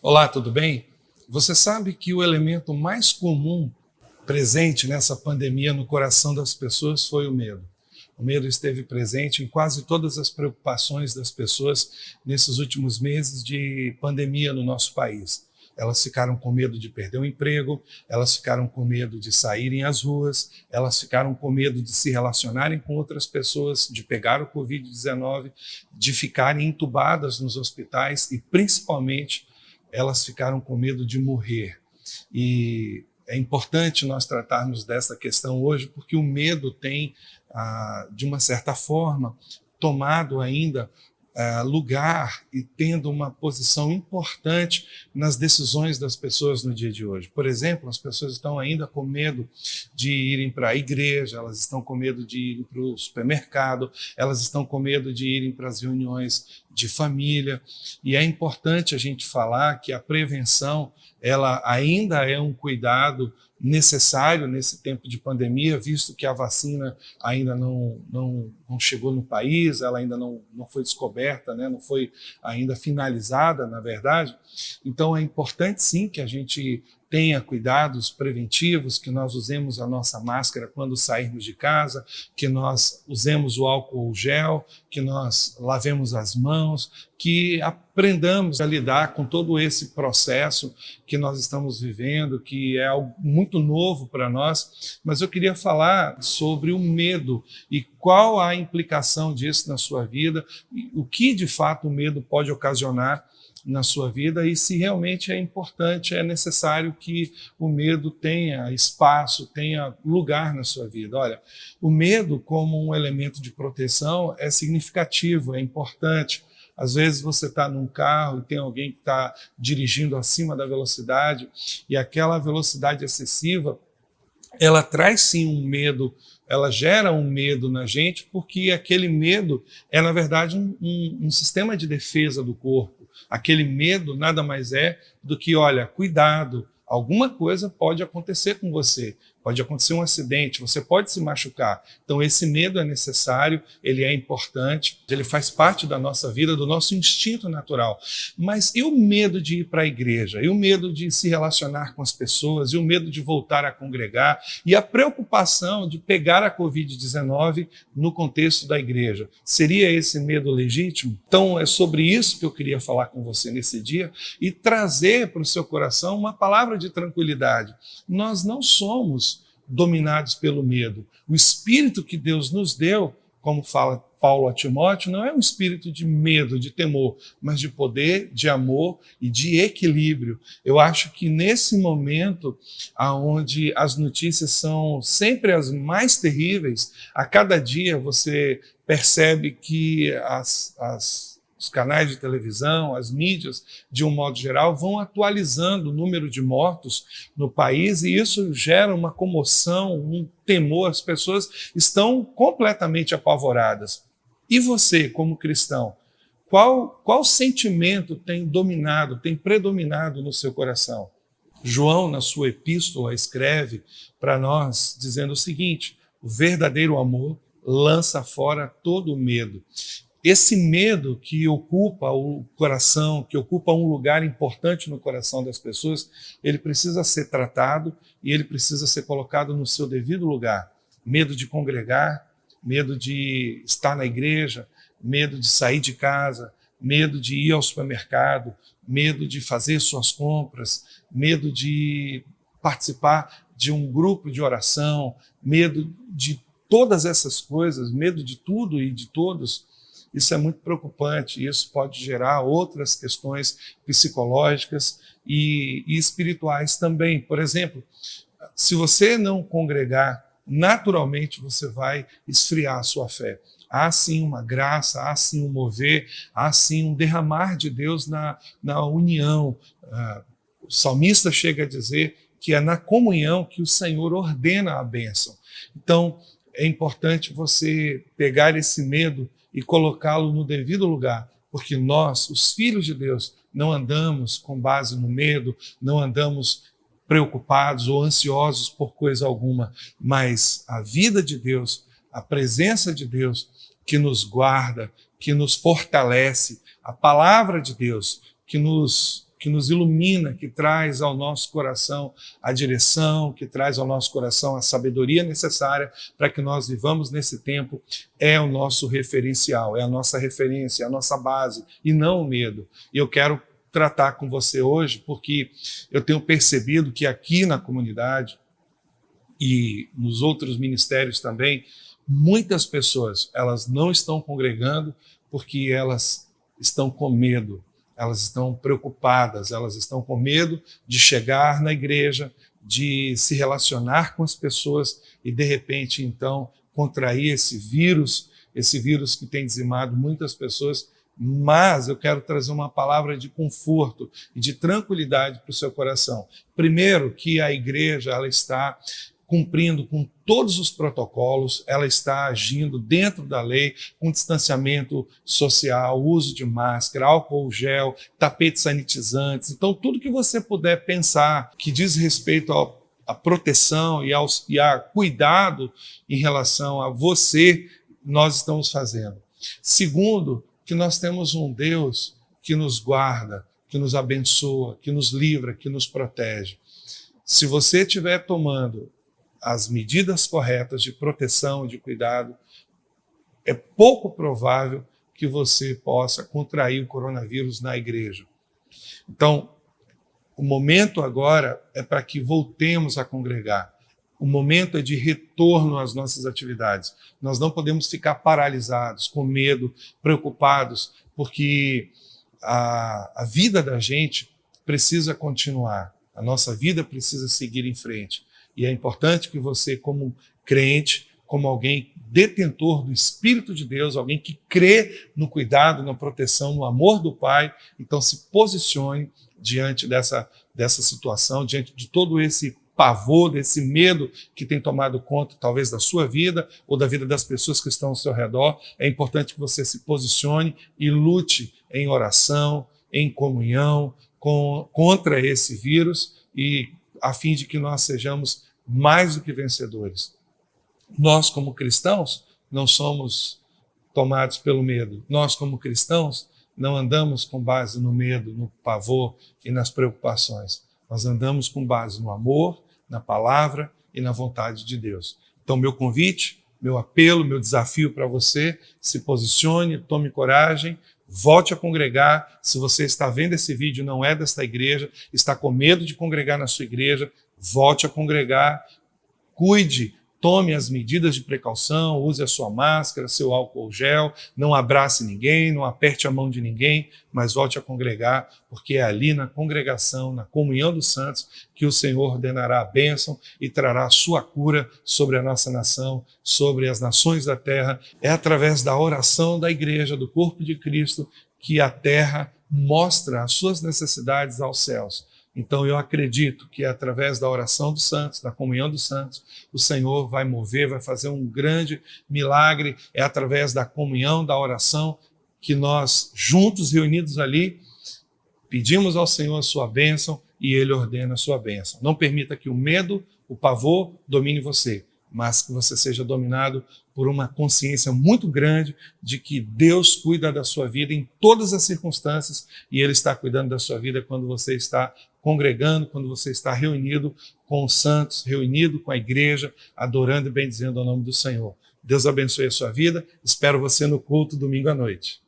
Olá, tudo bem? Você sabe que o elemento mais comum presente nessa pandemia no coração das pessoas foi o medo. O medo esteve presente em quase todas as preocupações das pessoas nesses últimos meses de pandemia no nosso país. Elas ficaram com medo de perder o emprego, elas ficaram com medo de saírem às ruas, elas ficaram com medo de se relacionarem com outras pessoas, de pegar o Covid-19, de ficarem entubadas nos hospitais e, principalmente, elas ficaram com medo de morrer. E é importante nós tratarmos dessa questão hoje, porque o medo tem, de uma certa forma, tomado ainda lugar e tendo uma posição importante nas decisões das pessoas no dia de hoje. Por exemplo, as pessoas estão ainda com medo de irem para a igreja, elas estão com medo de irem para o supermercado, elas estão com medo de irem para as reuniões de família, e é importante a gente falar que a prevenção ela ainda é um cuidado necessário nesse tempo de pandemia, visto que a vacina ainda não chegou no país, ela ainda não foi descoberta, né? Não foi ainda finalizada, na verdade. Então é importante sim que a gente tenha cuidados preventivos, que nós usemos a nossa máscara quando sairmos de casa, que nós usemos o álcool gel, que nós lavemos as mãos, que aprendamos a lidar com todo esse processo que nós estamos vivendo, que é algo muito novo para nós, mas eu queria falar sobre o medo e qual a implicação disso na sua vida, o que de fato o medo pode ocasionar na sua vida e se realmente é importante, é necessário que o medo tenha espaço, tenha lugar na sua vida. Olha, o medo como um elemento de proteção é significativo, é importante. Às vezes você está num carro e tem alguém que está dirigindo acima da velocidade e aquela velocidade excessiva, ela traz sim um medo, ela gera um medo na gente, porque aquele medo é, na verdade, um sistema de defesa do corpo. Aquele medo nada mais é do que, olha, cuidado, alguma coisa pode acontecer com você, pode acontecer um acidente, você pode se machucar. Então esse medo é necessário, ele é importante, ele faz parte da nossa vida, do nosso instinto natural. Mas e o medo de ir para a igreja? E o medo de se relacionar com as pessoas? E o medo de voltar a congregar? E a preocupação de pegar a Covid-19 no contexto da igreja? Seria esse medo legítimo? Então é sobre isso que eu queria falar com você nesse dia e trazer para o seu coração uma palavra de tranquilidade. Nós não somos dominados pelo medo. O espírito que Deus nos deu, como fala Paulo a Timóteo, não é um espírito de medo, de temor, mas de poder, de amor e de equilíbrio. Eu acho que nesse momento, onde as notícias são sempre as mais terríveis, a cada dia você percebe que os canais de televisão, as mídias, de um modo geral, vão atualizando o número de mortos no país e isso gera uma comoção, um temor, as pessoas estão completamente apavoradas. E você, como cristão, qual sentimento tem dominado, tem predominado no seu coração? João, na sua epístola, escreve para nós dizendo o seguinte: o verdadeiro amor lança fora todo o medo. Esse medo que ocupa o coração, que ocupa um lugar importante no coração das pessoas, ele precisa ser tratado e ele precisa ser colocado no seu devido lugar. Medo de congregar, medo de estar na igreja, medo de sair de casa, medo de ir ao supermercado, medo de fazer suas compras, medo de participar de um grupo de oração, medo de todas essas coisas, medo de tudo e de todos. Isso é muito preocupante, isso pode gerar outras questões psicológicas e espirituais também. Por exemplo, se você não congregar, naturalmente você vai esfriar a sua fé. Há sim uma graça, há sim um mover, há sim um derramar de Deus na união. O salmista chega a dizer que é na comunhão que o Senhor ordena a bênção. Então, é importante você pegar esse medo e colocá-lo no devido lugar, porque nós, os filhos de Deus, não andamos com base no medo, não andamos preocupados ou ansiosos por coisa alguma, mas a vida de Deus, a presença de Deus que nos guarda, que nos fortalece, a palavra de Deus que que nos ilumina, que traz ao nosso coração a direção, que traz ao nosso coração a sabedoria necessária para que nós vivamos nesse tempo, é o nosso referencial, é a nossa referência, é a nossa base, e não o medo. E eu quero tratar com você hoje, porque eu tenho percebido que aqui na comunidade e nos outros ministérios também, muitas pessoas, elas não estão congregando porque elas estão com medo, elas estão preocupadas, elas estão com medo de chegar na igreja, de se relacionar com as pessoas e, de repente, então, contrair esse vírus que tem dizimado muitas pessoas. Mas eu quero trazer uma palavra de conforto e de tranquilidade para o seu coração. Primeiro, que a igreja ela está cumprindo com todos os protocolos, ela está agindo dentro da lei, com distanciamento social, uso de máscara, álcool gel, tapetes sanitizantes. Então, tudo que você puder pensar que diz respeito à proteção e a cuidado em relação a você, nós estamos fazendo. Segundo, que nós temos um Deus que nos guarda, que nos abençoa, que nos livra, que nos protege. Se você estiver tomando as medidas corretas de proteção, de cuidado, é pouco provável que você possa contrair o coronavírus na igreja. Então, o momento agora é para que voltemos a congregar. O momento é de retorno às nossas atividades. Nós não podemos ficar paralisados, com medo, preocupados, porque a vida da gente precisa continuar. A nossa vida precisa seguir em frente. E é importante que você, como crente, como alguém detentor do Espírito de Deus, alguém que crê no cuidado, na proteção, no amor do Pai, então se posicione diante dessa situação, diante de todo esse pavor, desse medo que tem tomado conta, talvez, da sua vida ou da vida das pessoas que estão ao seu redor. É importante que você se posicione e lute em oração, em comunhão contra esse vírus, e a fim de que nós sejamos mais do que vencedores. Nós, como cristãos, não somos tomados pelo medo. Nós, como cristãos, não andamos com base no medo, no pavor e nas preocupações. Nós andamos com base no amor, na palavra e na vontade de Deus. Então, meu convite, meu apelo, meu desafio para você, se posicione, tome coragem, volte a congregar. Se você está vendo esse vídeo e não é desta igreja, está com medo de congregar na sua igreja, volte a congregar, cuide, tome as medidas de precaução, use a sua máscara, seu álcool gel, não abrace ninguém, não aperte a mão de ninguém, mas volte a congregar, porque é ali na congregação, na comunhão dos santos, que o Senhor ordenará a bênção e trará a sua cura sobre a nossa nação, sobre as nações da terra. É através da oração da igreja, do corpo de Cristo, que a terra mostra as suas necessidades aos céus. Então eu acredito que através da oração dos santos, da comunhão dos santos, o Senhor vai mover, vai fazer um grande milagre. É através da comunhão, da oração, que nós, juntos, reunidos ali, pedimos ao Senhor a sua bênção e Ele ordena a sua bênção. Não permita que o medo, o pavor domine você, mas que você seja dominado por uma consciência muito grande de que Deus cuida da sua vida em todas as circunstâncias, e Ele está cuidando da sua vida quando você está congregando, quando você está reunido com os santos, reunido com a igreja, adorando e bendizendo o nome do Senhor. Deus abençoe a sua vida. Espero você no culto domingo à noite.